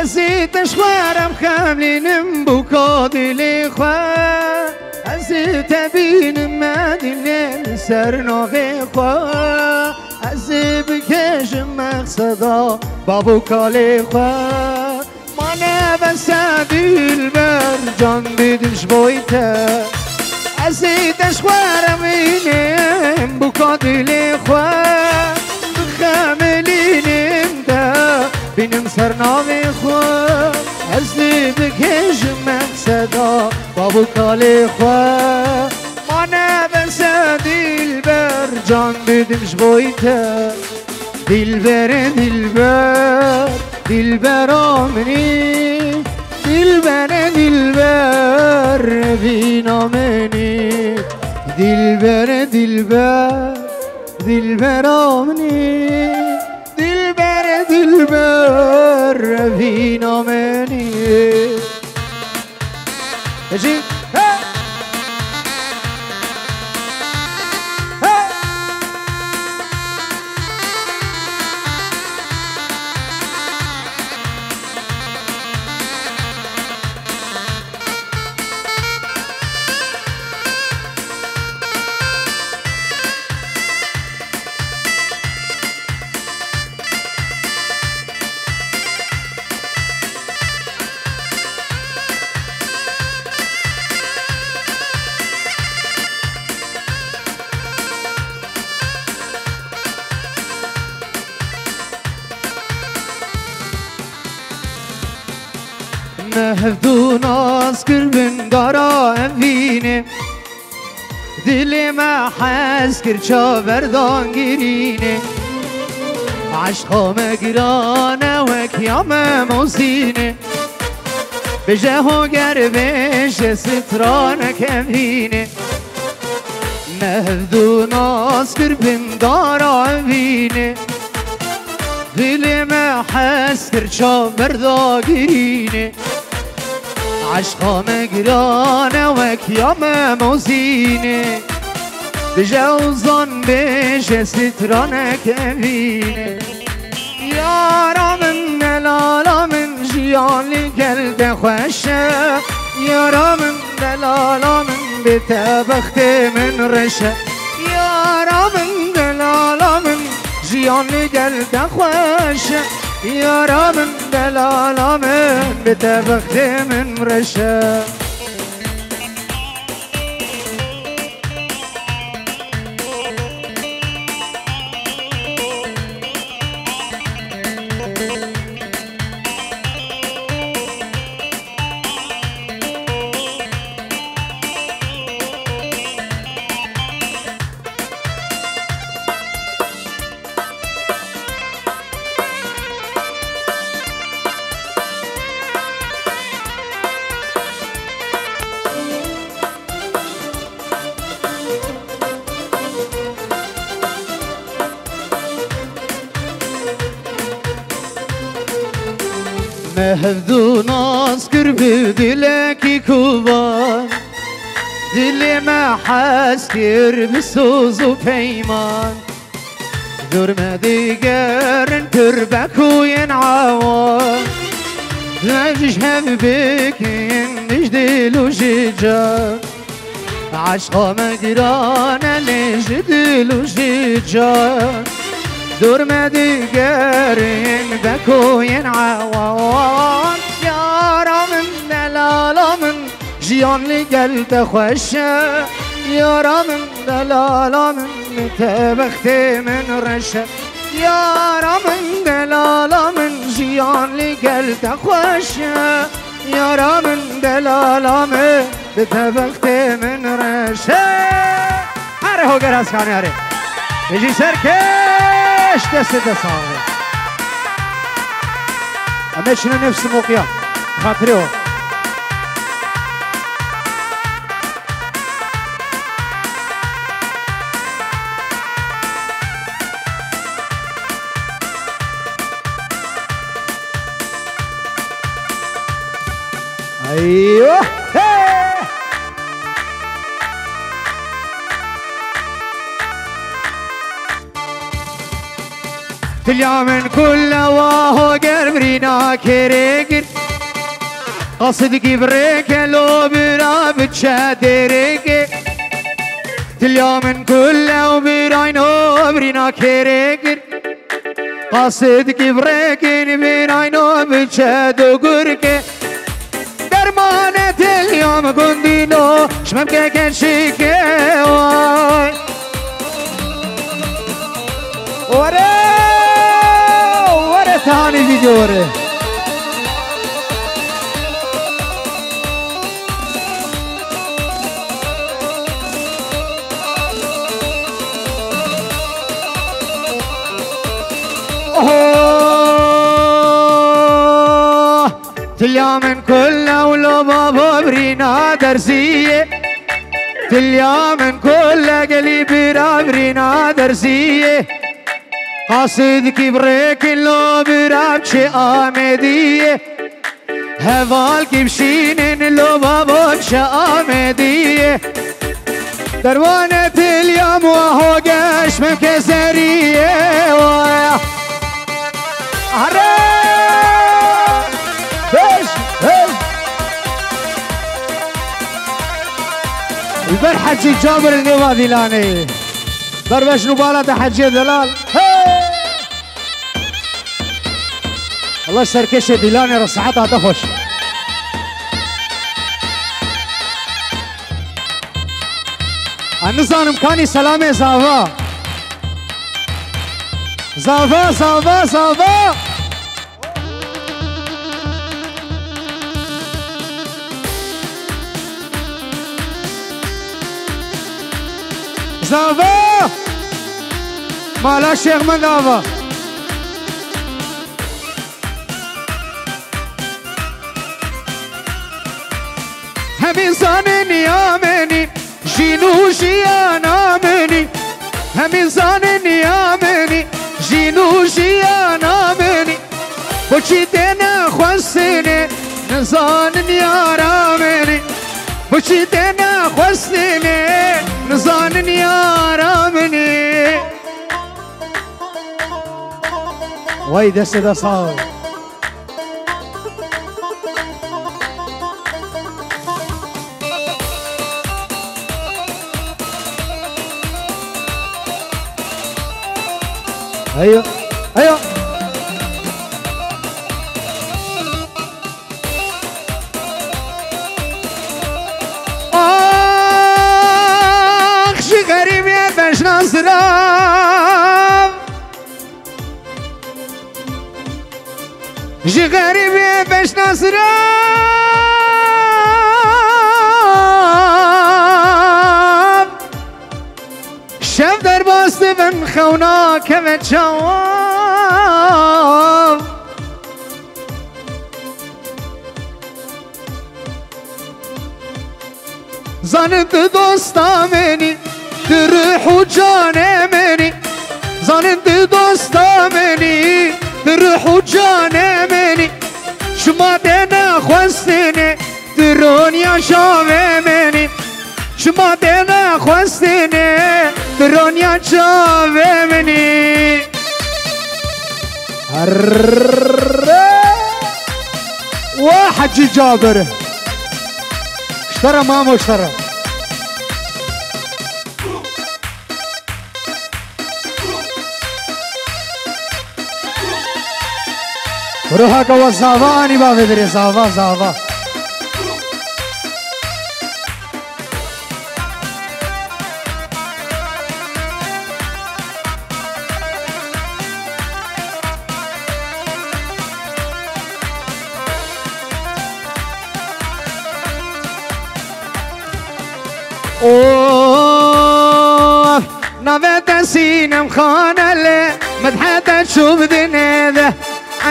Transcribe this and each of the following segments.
ازيت شوارم خاملين بوكا دلي خواه ازيت بين مدينة سرناغي خواه ازي بكش مقصدا بابو کالی خواه مانه بسدیل بر جان بیدمش بایته ازی تشوارم اینم بکا دلی خواه خملینم ده بینم سرناوی خواه ازی بکش مقصدا بابو کالی خواه مانه بسدیل بر جان بیدمش بایته دلبر دلبر دلبر آمنی دلبر دلبر بینامنی دلبر دلبر دلبر آمنی دلبر دلبر بینامنی اجی مهدو ناز کربن دارا امینه دل ما حس کر چاوردان گیرینه عشقا مگرانه و کیام موزینه بجه و گر بشه سترانه کمینه مهدو ناز کربن دارا امینه دل ما حس کر چاوردان گیرینه عشقا مگرانه و کیام موزینه بجوزان بشه سترانه کمینه یارا من دلالا من جیانی گلد خوشه یارا من دلالا من بتبخت من رشه یارا من دلالا من جیانی گلد خوشه یارا من دلالا من بتبخت من رشه مهدو ناز کربی دلکی کوبان دل ما حس کر بسوز و پیمان دور دیگرن کربکوین عوان نجهم بکن نجدل و ججان عشقا مگرانه نجدل و ججان دور دیگرین بکوین عوان یارا من دلالا من جیان لگلت خوشه یارا من دلالا من تبخت من رشه یارا من دلالا من جیان لگلت خوشه یارا من دلالا من تبخت من رشه هره هوگر از خانه هره بجی سرکش دست دست آقا همه چنه نفس موقعا خاطره ها ایوه تلیا من كل واهو قربرينا كريقر قصدك بريك لو برا بتشادريك تلیا من كل وبراينو برينا كريقر قصدك بريك براينو بتشادريك درمانة اليوم كندينو شممك كنشيكي ورا ثاني فيديو ورا تليا من كل ولو بابا برينا درسية تليا من كل قلبي رابرينا درسية قاصدك بريك لو برابشي آمدية هفالك بشينين لو بابا بشي آمدية دروانة اليوم وهو قاش من كسرية البر حجي جابر النوا ديلاني بربش نبالة حجي دلال الله سركش ديلاني رصعتها تخش النظام امكاني سلامي زافا زافا زافا زافا زافا مالا شيخ من زافا هم انسان نيامني جينو جيانا مني هم انسان نيامني جينو جيانا مني بوشي تنا خوستني نزان نيارا مني بوشي تنا خوستني نزان نيارا مني واي دست دا صار ايوه ايوه اخ شي غريب يا باش نصرف شي غريب يا باش نصرف شاف در باست من خونا كم تشوف زانت دوستا مني تروح وجانا مني زانت دوستا مني تروح وجانا مني شما دينا خوستني ترون يا شامي مني شما دينا خوستني ترون يا شامي مني واحد جي جابر اشترى ماما اشترى روحا قوى زافاني بابي دري زافا زافا اوه نبت سينم خانله مدحت تشوف دنيا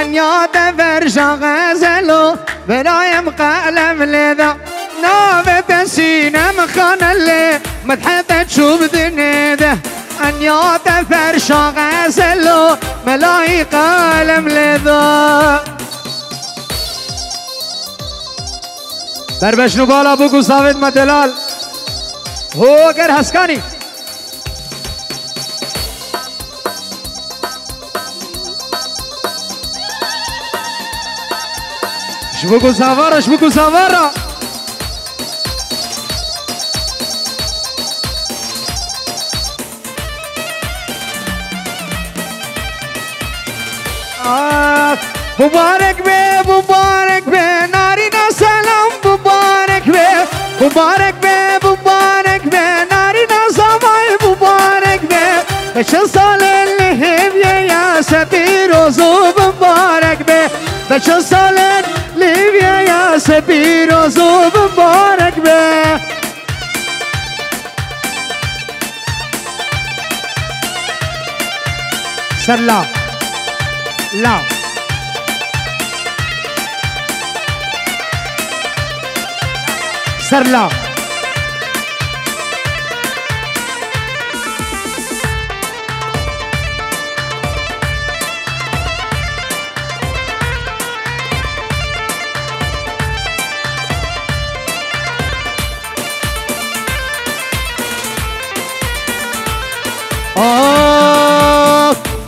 أن يتفرج غزلو برايم قلم لذا نابت سينم خانله مدحت تشوف دنيا أن يتفرج غزلو ملاي قلم لذا دربش نقال ابو قصافت مدلال هو اگر حسکانی شبكو سافارة شبكو سافارة مبارك بي مبارك بي نارينا سلام مبارك بي مبارك بي مبارك بي نارينا سماي مبارك بي بشر صال اللي يا سفير وزوب مبارك بي بشر صال اللي يا سفير وزوب مبارك بي سلام لا سرلا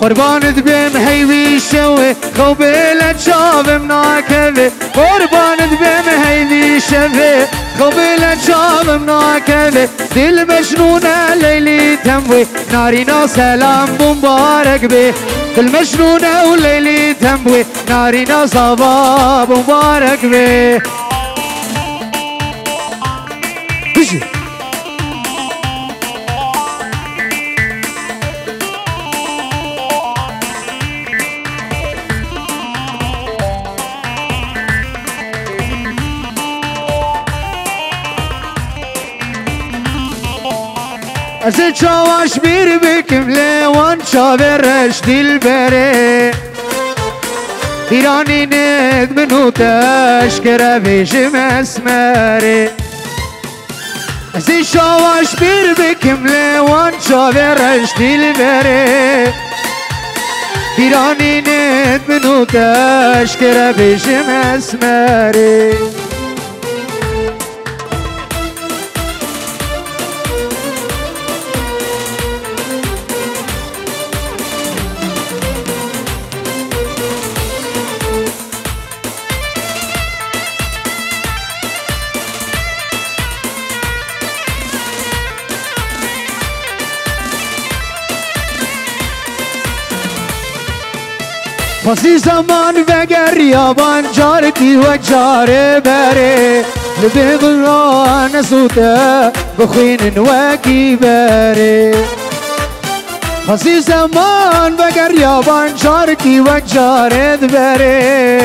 قربان دبیم هیوی شوی خوبیل چاوم ناکوی قربان دبیم هیوی شوی خوبیل چاوم ناکوی دل مجنونه لیلی تموی نارینا سلام مبارک بی دل مجنونه و لیلی تموی نارینا صبا مبارک بی بجی از چاواش بیر بکم لیوان چاورش دل بره ایرانی ند منو تشکره بیشم اسمره از چاواش بیر بکم لیوان چاورش دل بره ایرانی ند منو تشکره بیشم اسمره پسی زمان وگر یابان جارتی و جاره بره لبه غران سوته بخوین وکی بره پسی زمان وگر یابان جارتی و جاره بره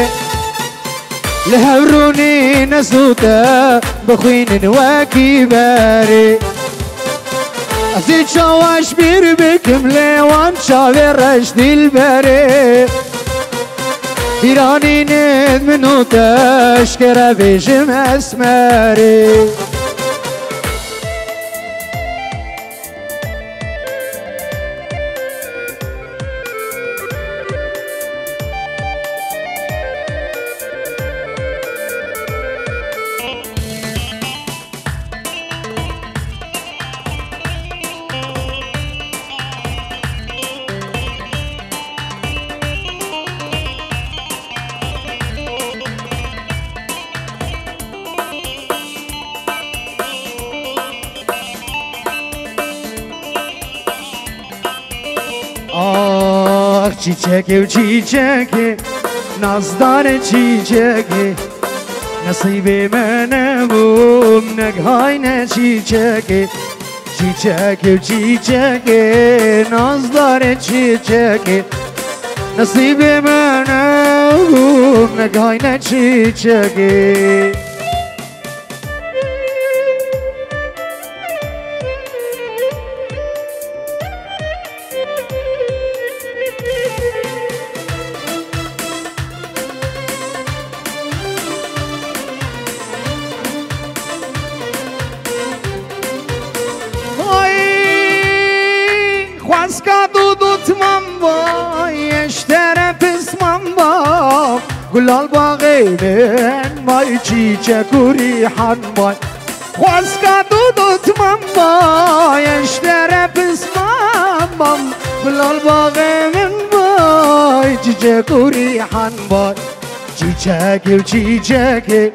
لهورونی نسوته بخوین وکی بره ازی چاواش بیر بکم لیوان چاویرش دل بره ایرانی ند منو تشکره بیشم اسمری چیچکی و چیچکی نازدار چیچکی نصیب من بود نگهای نه چیچکی چیچکی و چیچکی نازدار چیچکی نصیب من بود نگهای نه چیچکی گلال باغی من مای چیچک و ریحان مای خواست که دودت من مای اشتره پسمام گلال باغی من مای چیچک و ریحان مای چیچکی و چیچکی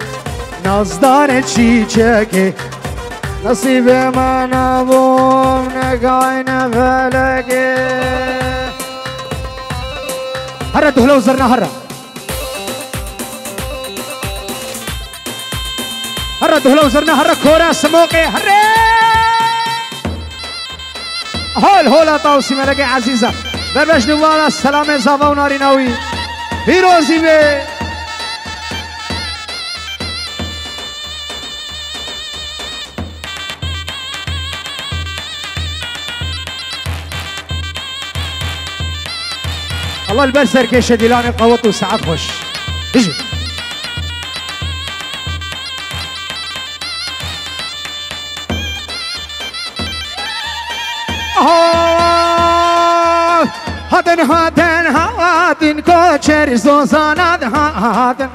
نازدار چیچکی نصیب من نبوم نگاین فلکی هره دهله و زرنا هره هره دهله و زرنا هره کورا سموقی هره هول هولا طاوسی ملک عزیزه دربش نوالا سلام زاوا و ناری ناوی پیروزی به الله البرسر كيش ديلان قوت وسعد خوش اجي هاتن هاتن هاتن کوچر زوزانات هاتن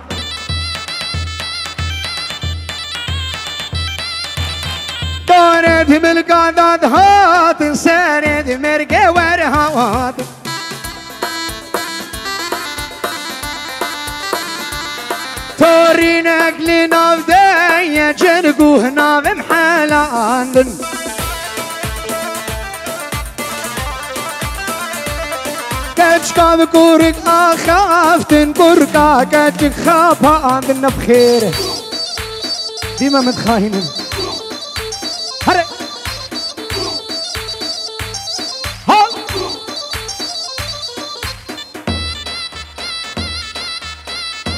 دورت ملکات هاتن سرد مرگه ور هاتن تورينك لناف دايا جرقوه ناف محلاندن كاتشكا بكورك اخافتن كوركا كاتشك خاباندن بخير ديما متخاينن هري هول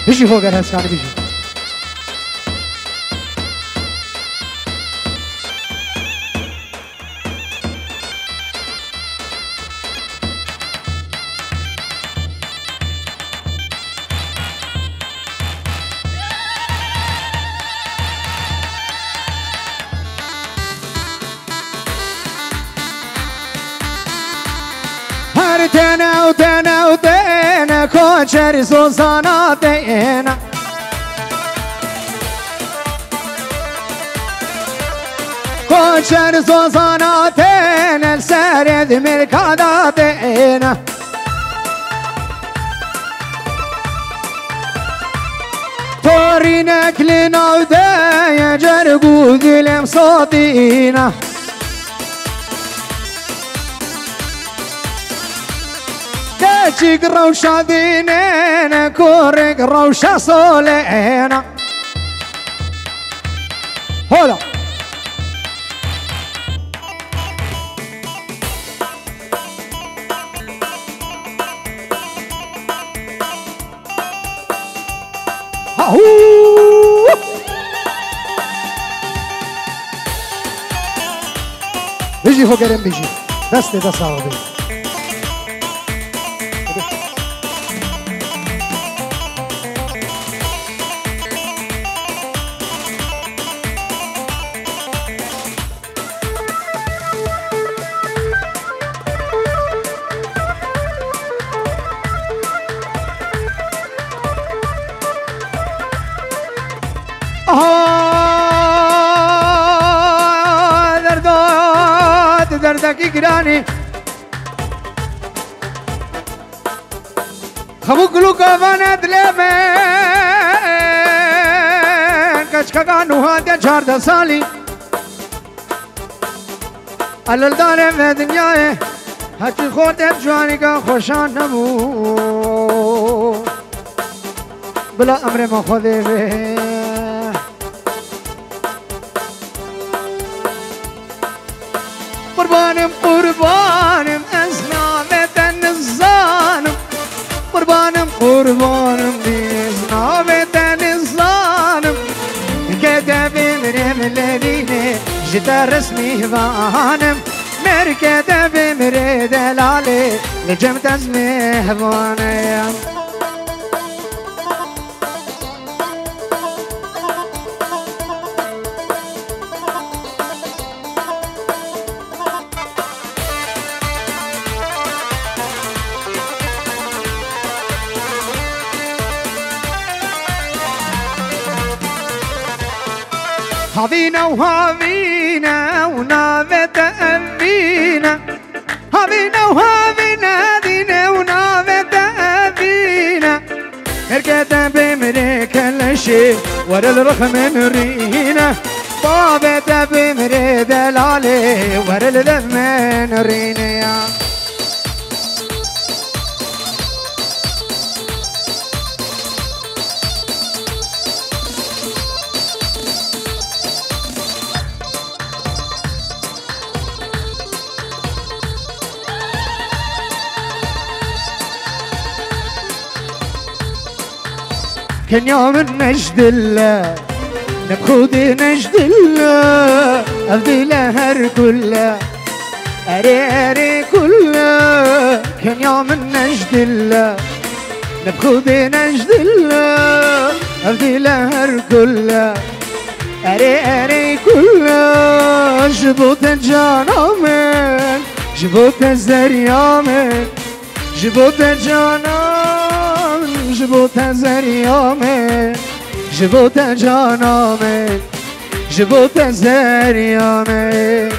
بيجي فوق الهسكان بيجي هرتنا وتنا وتنا كوشر سوسانا تينا كوشر سوسانا تينا السرد ملكادا تينا تورينك لنا ودايا جرقو ذلم صوتينا كاتشيك روشا دينينا كوريك روشا صولينا هولا هاهو بيجي فوق الرم بيجي دستي دست عربي دردك قراني خبوك لوكا فاند لمن كشكا كانو هادي جارد سالي الالدار في دنياي هاتي خورتي بجواني كا خوشان نمو بلا امر ما خذي به قربانم قربانم ازنامت النزانم قربانم قربانم بازنامت النزانم كتبي مريم الذين جدا رسمي هبانم مركتبي مريد العلي لجمت ازمي هبانم هذينا وهذينا ونافت أبينا هذينا وهذينا هذينا ونافت أبينا مركت بهم ورا الرخم رينا بابا تبمر دلالي ورا الذمن رينا كان يوم النجد الله نبخودي نجد الله أبدي لهر كله أري كله كان يوم النجد الله نبخودي نجد الله أبدي لهر كله أري كله جبوت الجانامن جبوت الزريامن جبوت الجانامن جبوت الزريامن جبوت جانامن جبوت الزريامن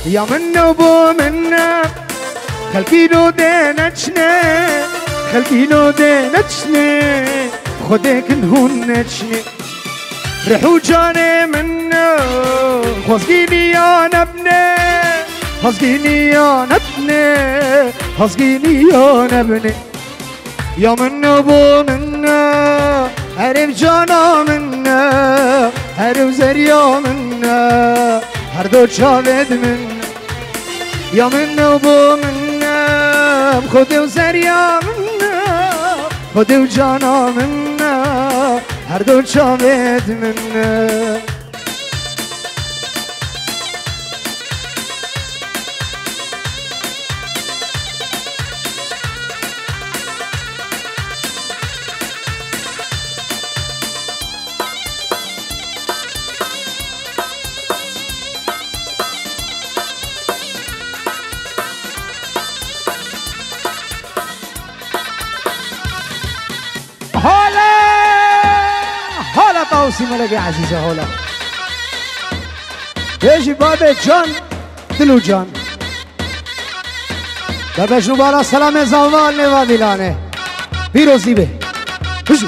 يا منو بو منا خلقينو دينتشني خلقينو دينتشني خدك نهون نتشني رحو جاني منو خزقيني يا نبني خزقيني يا نبني خزقيني يا نبني يا منو بو منا عرف جانا منا عرف زريا منا هر دو شاهد منا يا منو بو منا خودي وزريا منا خودي وجانا منا هر دو شاهد منا توصي ملقي عزيزة هولا يجي بابا جان دلو جان بابا جنوبالا سلام زوال نوادي لانه بيروزي به بجو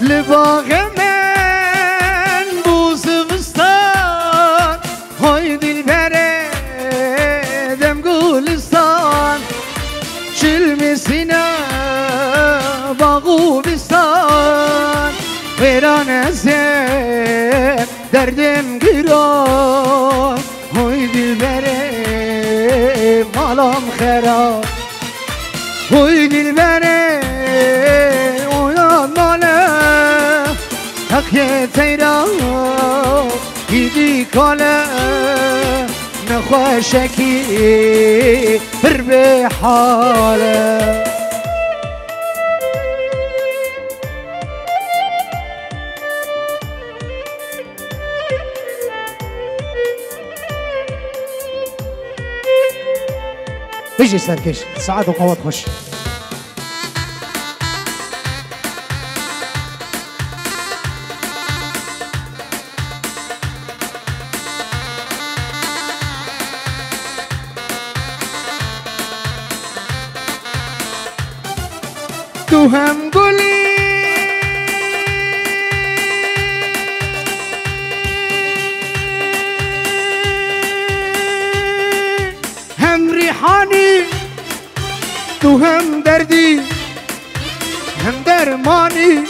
لباغ من بوز بستان های دل بره دم گلستان چلم سینه باغو بستان ویران ازم دردم گران های دل بره مالم خراب های دل بره حقی تیرا ایدی کاله نخوشکی بر به حاله بيجي سركش سعاد وقوات خش تو هم گلی ريحاني تو هم دردي هم درماني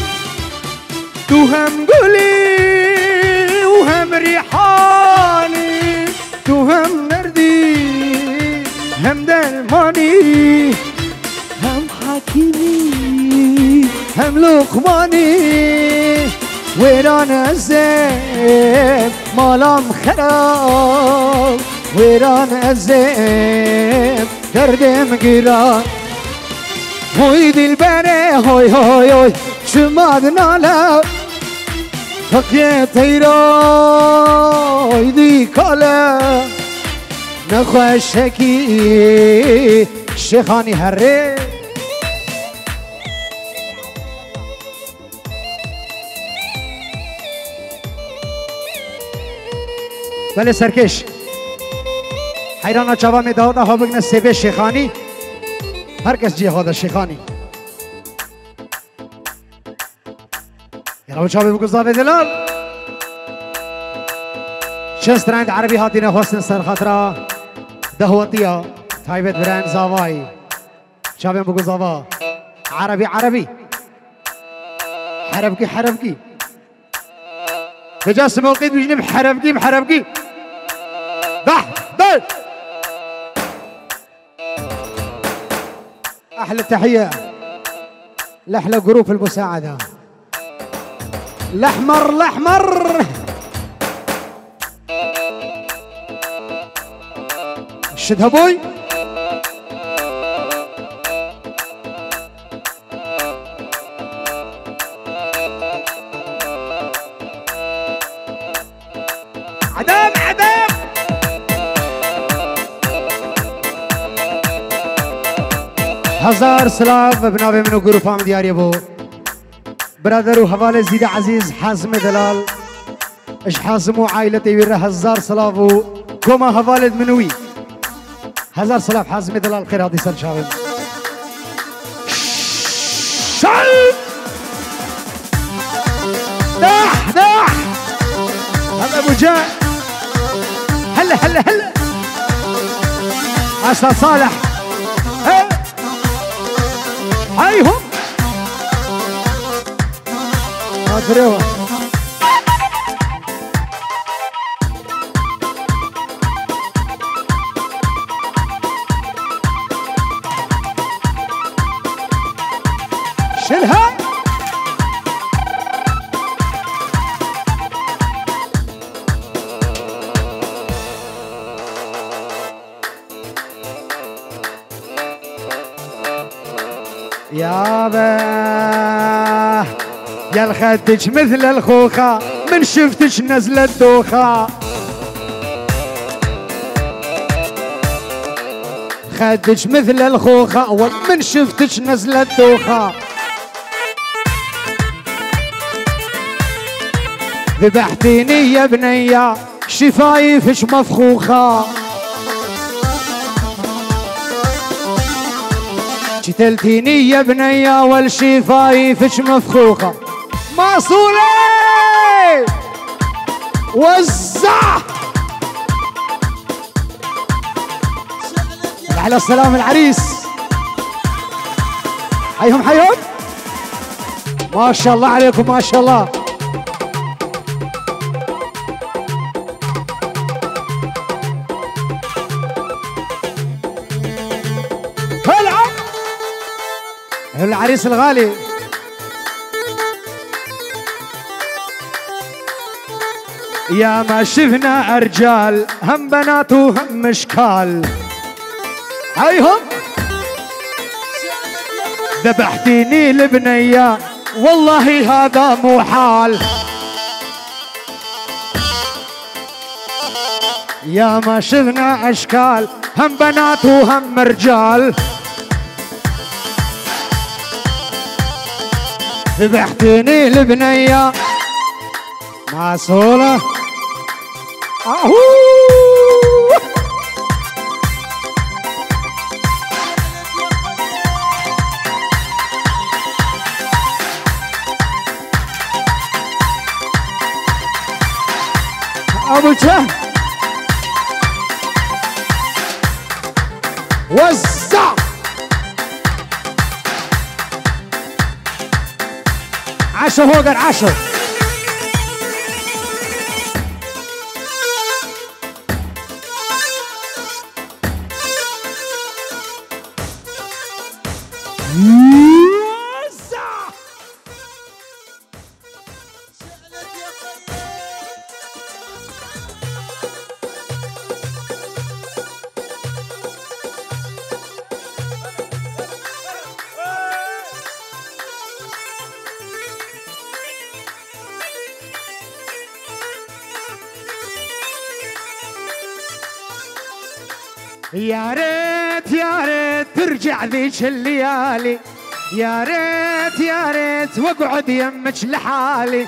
تو هم قولي وهم ريحاني تو هم دردي هم درماني هم حكيمي هم لقماني ويران الزين مالام خراب ويران الزين دردم قران هوي دلبره هوي هوي هوي شماد نالا فقيه تيراي دي كالا نخوشكي شيخاني هري بله سرکش حیرانا چاوا می داود ها بگنه سیبه شیخانی هر کس جهاد شیخانی یلا چاوی بگذار دلال شست رند عربی هاتین حسن سر خطرا دهوتیا تایبت برند زاوای چاوی بگذار عربی عربی حربکی حربکی بجاس موقيت بيجنب حربكي بحربكي ضح ضل احلى التحيه لاحلى جروب المساعده الاحمر الاحمر شدها بوي عدام عدام هزار سلاف بنابه منو گروپام دیاری بو برادر و حوال زیده عزیز حازم دلال اش حازم و عائلتی ویره هزار سلاف و كوما حوالد منوی هزار سلاف حازم دلال خیر هادی سر شاوم شل داح داح هذا ابو جاء هلا هلا هلا استاذ صالح هايهم ادريوا شيلها يابا يا الخدج مثل الخوخة من شفتش نزلت دوخة خدج مثل الخوخة ومن شفتش نزلت دوخة ذبحتيني يا بنية شفايفش مفخوخة قتلتيني يا بنية والشفايفش مفخوخة ماصولي وزع على السلام العريس حيهم حيهم ما شاء الله عليكم ما شاء الله العريس الغالي يا ما شفنا رجال هم بنات وهم مشكال هيهم ذبحتيني البنية والله هذا مو حال يا ما شفنا اشكال هم بنات وهم رجال ذبحتيني البنية معسولة اهو ابو جهل وزع عشو هوجر عشو يا ريت ترجع ذيك الليالي، يا ريت واقعد يمك لحالي،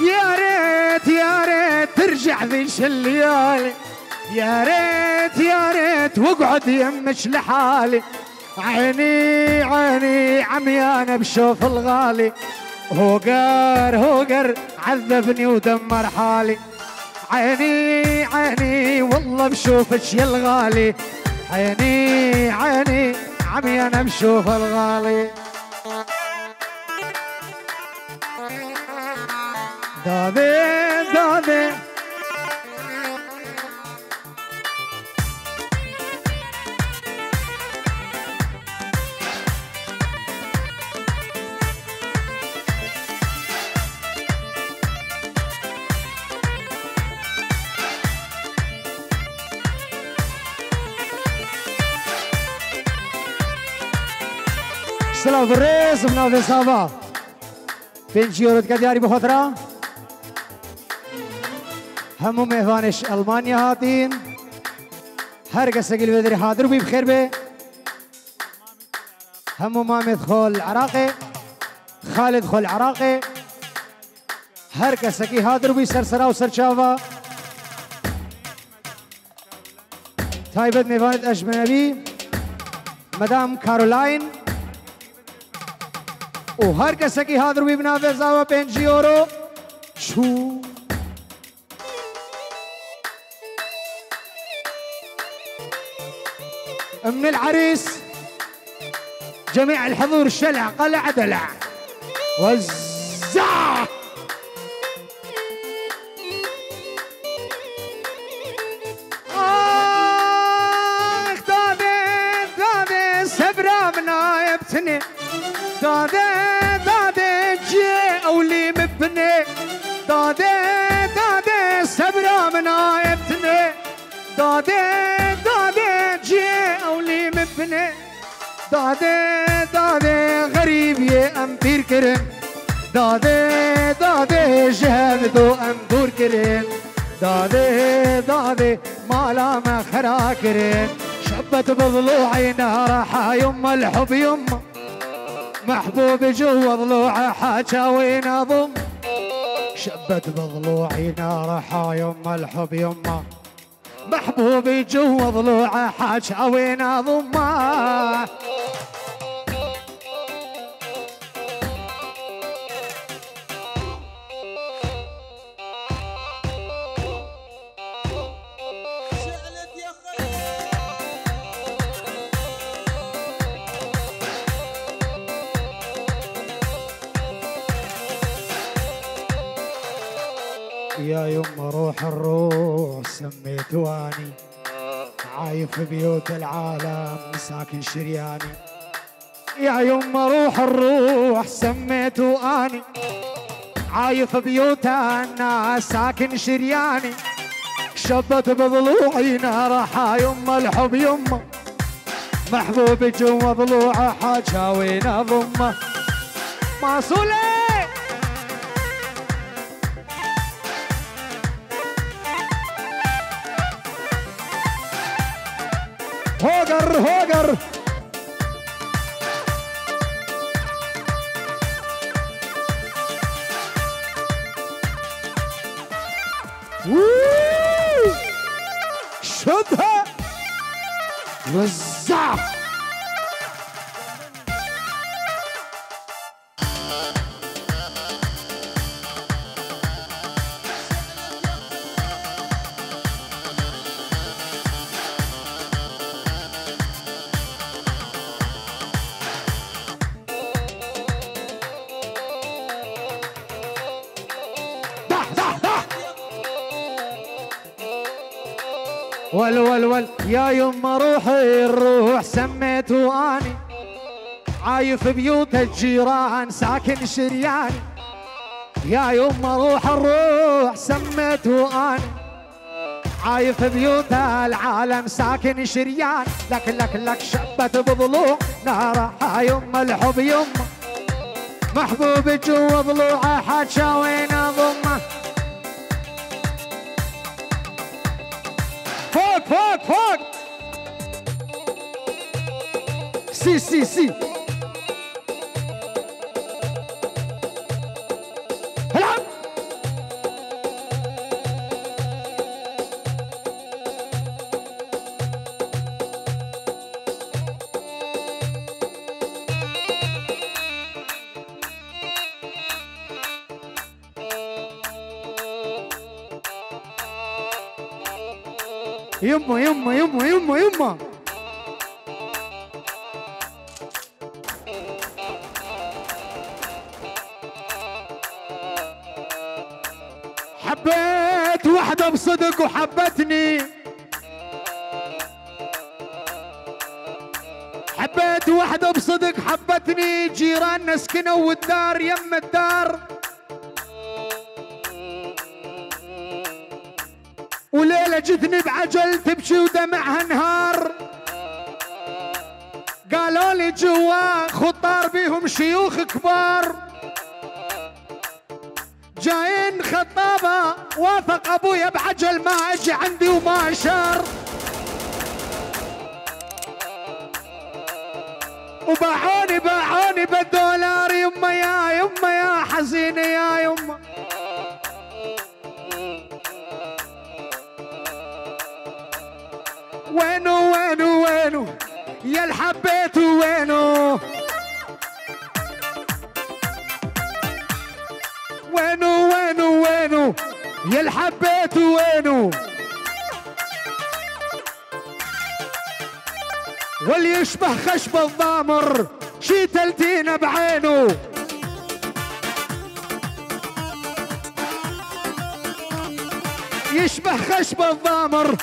يا ريت ترجع ذيك الليالي، يا ريت واقعد يمك لحالي. عيني عميانة بشوف الغالي، هوقر عذبني ودمر حالي. عيني والله بشوفك يا الغالي، عيني عمي انا بشوف الغالي. دادي سلام الرئيس بنافذ صابا 5 يورو تقدياري بخطرة. همو مهوانش ألمانيا هاتين، هر قصة قل بدري حاضر بي بخير بي. همو مامد خول عراقي، خالد خول عراقي، هر قصة قل حاضر بي سرسرا و سرچاوا. تايبت مهواند أجنبي مدام كارولاين، و هر کسی که حاضر بی بنافذ و 5 یورو شو. من العريس جميع الحضور شلع قلع دلع وزع. دادي سبرا بنايبتني، دادي جي أولي مبني، دادي سبرا منايبتني، دادي جي أولي مبني، دادي غريب يا أمبير كرن، دادي جهد أمبور كرن، دادي مالا مخرا كرن. شبت بضلوعي نارحة يما الحب يما، محبوب جوا ضلوعه حاجة وين اضم. شبت بضلوعي نارحة يما الحب يما، محبوب جوا ضلوعه حاجة وين اضمه. يا يما روح الروح سميته اني، عايف بيوت العالم ساكن شرياني. يا يما روح الروح سميته اني، عايف بيوت الناس ساكن شرياني. شبت بضلوعي نارحة يما الحب يما، محبوب جوا ضلوعه حاجة وين اضمه. معصولة هوجر شدها وزع. ول يا يما روحي الروح سميته اني عايف بيوت الجيران ساكن شرياني يا يما روح الروح سميته اني عايف بيوت العالم ساكن شريان لك شبت بضلوع ناره يما الحب يما محبوب جوا ضلوعه حاجة وين اضمه فوق سي العب يما حبيت وحدة بصدق وحبتني حبيت وحدة بصدق حبتني جيراننا سكنوا والدار يم الدار وليلة جتني بعجل تبكي ودمعها نهار قالوا لي جوا خطار بيهم شيوخ كبار جايين خطابة وافق ابويا بعجل ما اجي عندي وما اشار وباعوني بالدولار يما يا حزينة يا يما وينو يا الحبيت وينو يا الحبيت وينو واللي يشبه خشب الضامر شي تلتينا بعينه يشبه خشب الضامر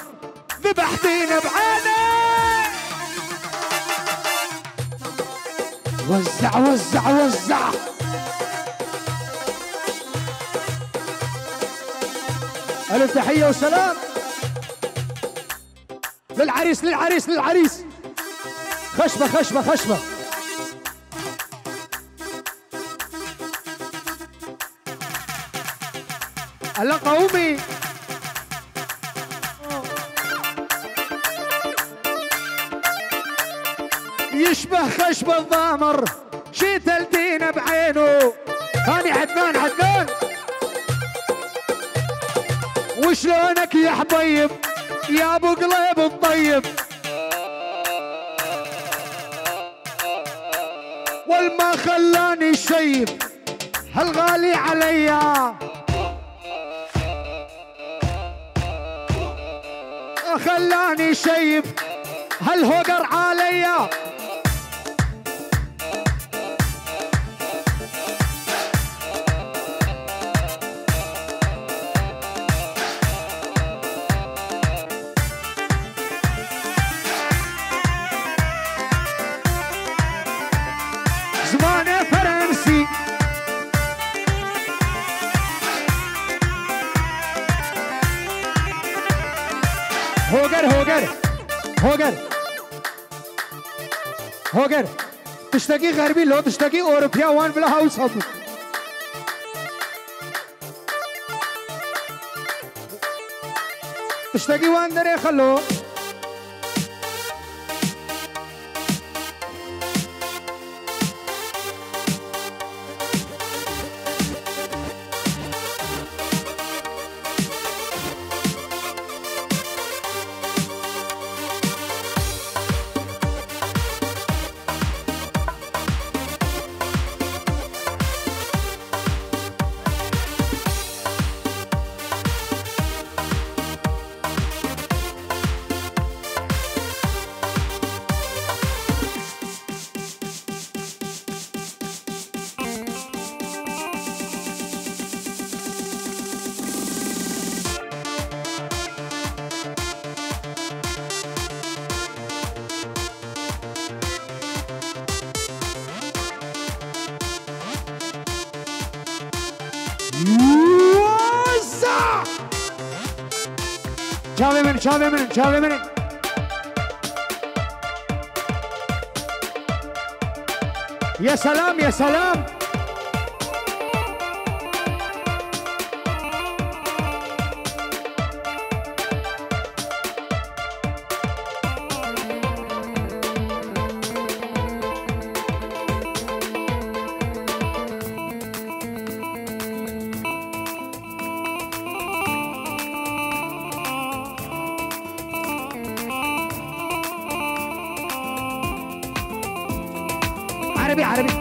ذبحتينا بعينه وزع ألف تحية وسلام للعريس خشبة ألا قومي يشبه خشب الضامر شي تلتينا بعينه هاني عدنان وشلونك يا حبيب يا ابو قليب الطيب والما خلاني شيب هالغالي عليا خلاني شيب هالهوقر عليا زماني فرنسي هوجر تشتكي غربي لو تشتكي اوروبيا وان بلا هاوس هاتو تشتكي وان دري خلو وزع شافي من شافي من شافي من يا سلام يا سلام عربي عربي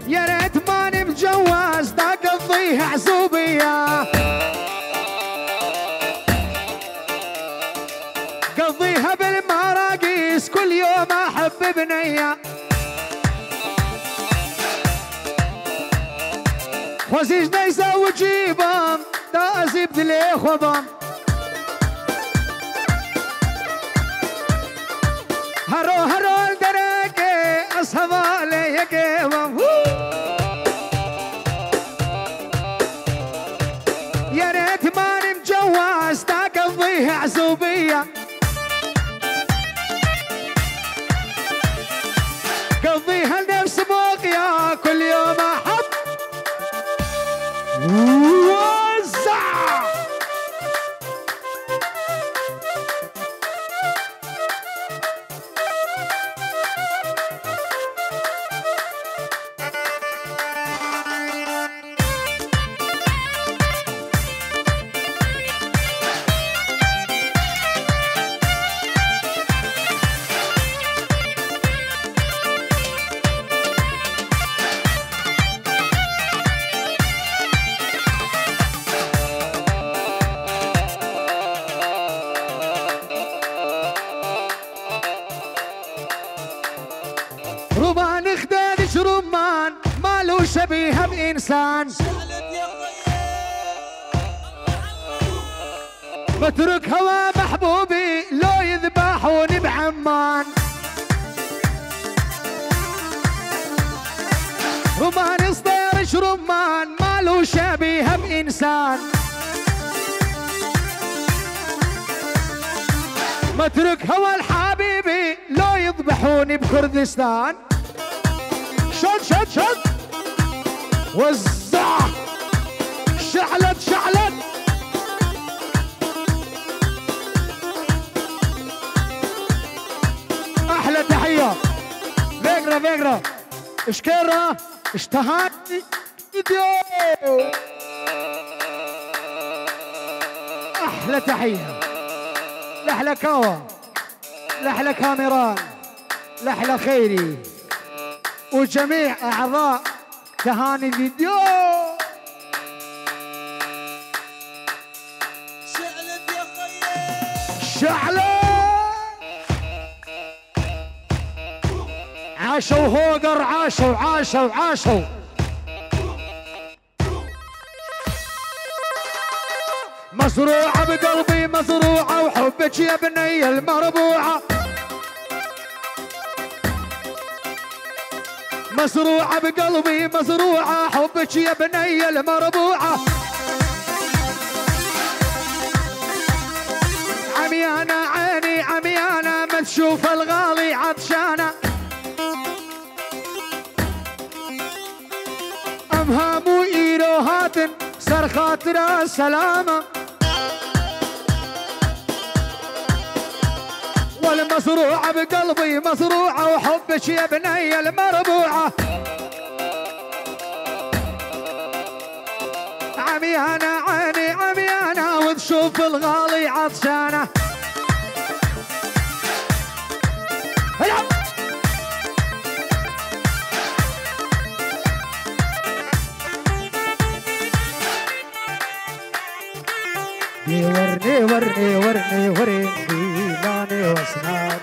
يا ريت ماني متجوز دا قضيها عزوبيه قضيها بالمراقيس كل يوم احب بنيه خوزيج دا يسوي جيبهم دا ازيب لي خضم هرو هرو الدرقي اصحاب لي يقيمهم يا ريت ماني مجوز دا قضيها عزوبيه قضيها لنفس موقيا كل يوم احب وزع رمان خدادش رمان مالو شبيه بإنسان بترك هوا محبوبي لو يذبحوني بعمان رمان صديرش رمان مالو شبيه بإنسان مترك هوا الحبيبي لو يذبحوني بكردستان شد شد شد وزع شعلت شعلت احلى تحيه فيجرا فيجرا اشكرا اشتهاني فيديو احلى تحيه لحلى كوا لحلى كاميران لحلى خيري وجميع اعضاء تهاني فيديو شعلت يا خيي شعلت عاشوا هوقر عاشوا عاشوا عاشوا مزروعة بقلبي مزروعة وحبك يا بني المربوعة مزروعة بقلبي مزروعة حبك يا بني المربوعة عميانة عيني عميانة ما تشوف الغالي عطشانة أمهام وإيروهات سر خاطر سلامة والمزروعة بقلبي مزروعة وحبك يا بني المربوعة عميانة عيني عميانة وتشوف الغالي عطشانة ورني ورني ورني ورني ماني واسناد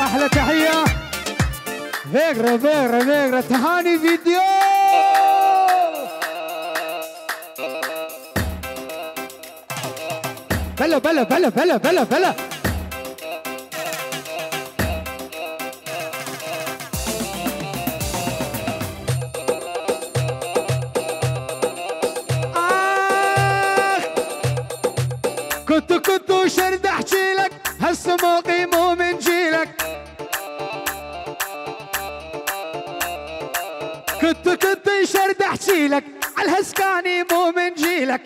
احلى تحيه فيغرا تهاني فيديو. بلا بلا بلا بلا بلا بلا كنت شرد احكي لك هسه موقي مو من جيلك. كنت شرد احكي لك عالهسكاني مو من جيلك.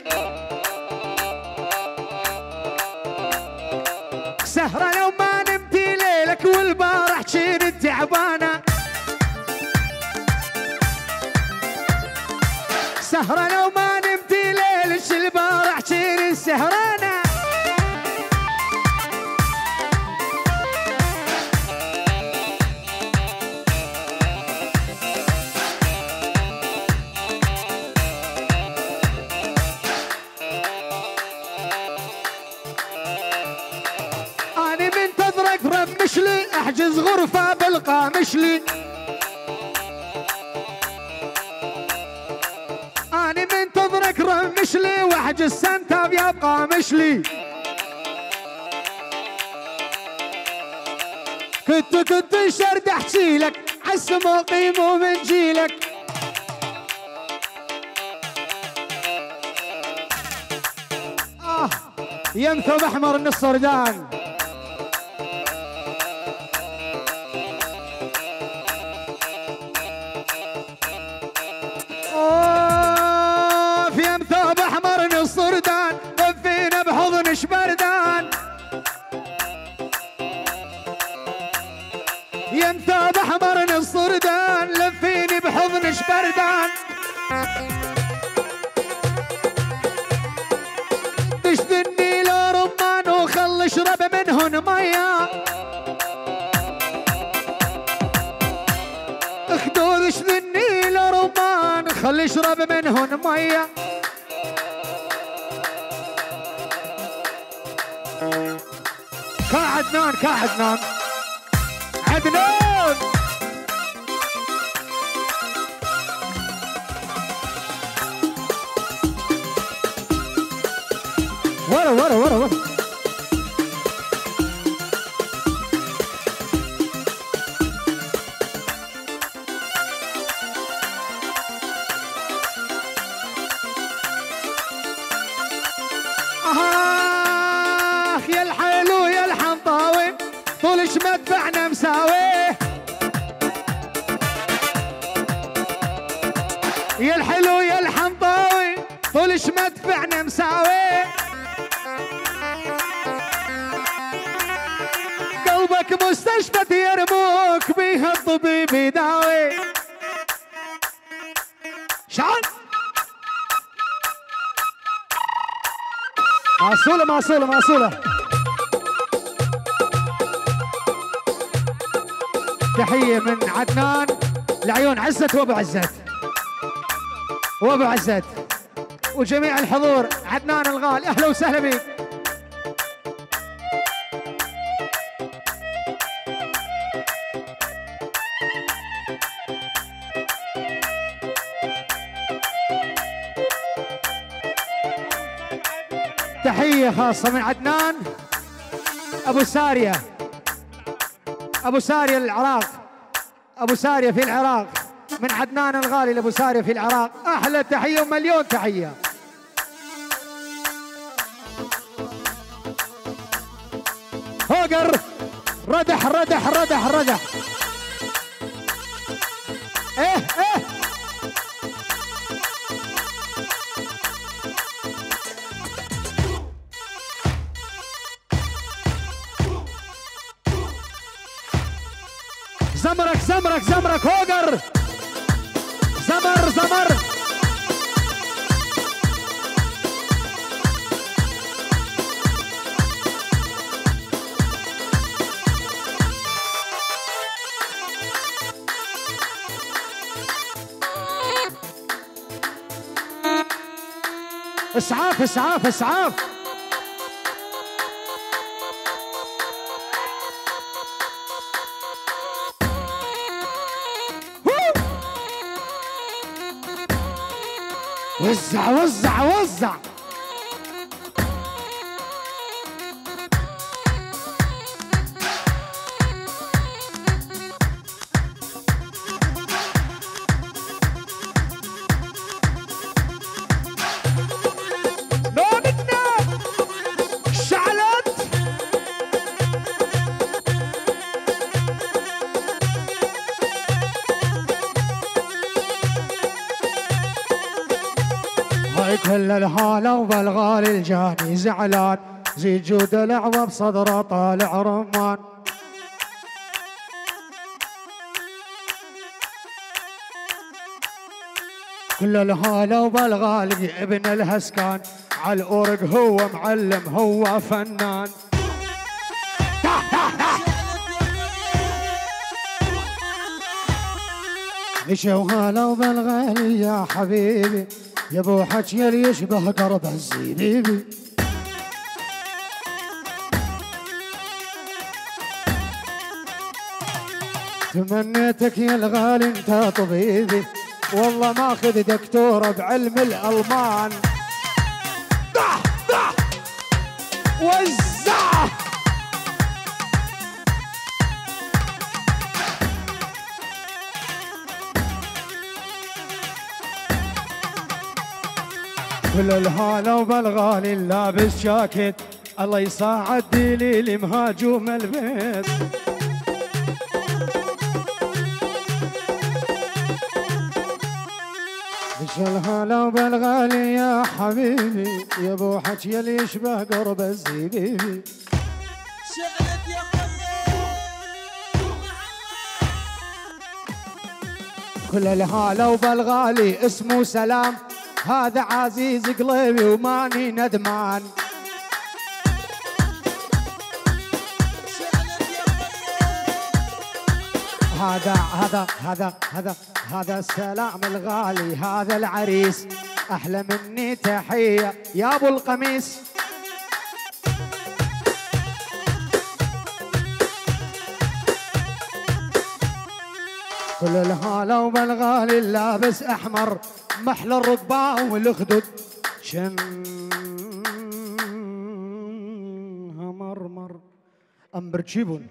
سهرة لو ما نمتي ليلك والبارح كنت تعبانة. سهرة لو ما نمتي ليلك البارح كنت سهرانة. رمشلي احجز غرفة بالقامشلي. اني منتظرك رمشلي واحجز سنتاب يا بقامشلي. كنت شرد احكي لك عالسما قيمه من جيلك. يم ثوب احمر من الصردان. في يم ثوب احمر من الصردان دفينا بحضن شبردان. يم ثوب احمر من الصردان لفيني بحضن شبردان. تشدني لو رمان وخل اشرب منهن مياه. خدود اشدني لو رمان خل اشرب منهن مياه. كعدنان كعدنان عدنان ورا ورا ورا ورا. يا الحلو يا الحنطاوي طولش مدفعنا مساوي. يا الحلو يا الحنطاوي طولش مدفعنا مساوي. قلبك مستشفى يرموك بيها الطبيب يداوي. شعر معصولة معصولة معصولة. تحية من عدنان لعيون عزت وابو عزت وابو عزت وجميع الحضور. عدنان الغالي اهلا وسهلا بك. تحية خاصة من عدنان أبو سارية. أبو سارية العراق. أبو سارية في العراق من عدنان الغالي لأبو سارية في العراق. أحلى تحية ومليون تحية. هوجر ردح ردح ردح ردح. إيه إيه زمرك زمرك زمرك هوجر زمر زمر. اسعاف اسعاف اسعاف. وزع وزع وزع. كل الهالة وبالغالي الجاني زعلان، زيد جود العوى بصدره طالع رمان. كل الهالة وبالغالي ابن الهسكان، عالأورق هو معلم هو فنان. مشوا هلا وبالغالي يا حبيبي، يا ابو حكي اللي يشبه قرب الزبيبي. تمنيتك يا الغالي انت طبيبي، والله ماخذ دكتوره بعلم الالمان. ضح ضح وزع. كل الهالة وبالغالي لابس جاكيت، الله يساعد دليلي مهاجوم البيت. وش الهالة وبالغالي يا حبيبي، يا ابو حكي اللي يشبه قرب الزبيبي. شعلت يا كل الهالة وبالغالي اسمه سلام، هذا عزيز قلبي وماني ندمان. هذا السلام الغالي، هذا العريس احلى مني تحيه يا ابو القميص. كل الهالة وبالغالي لابس احمر، محلى الركبة والخدود شنها مرمر. أمبرتشيبون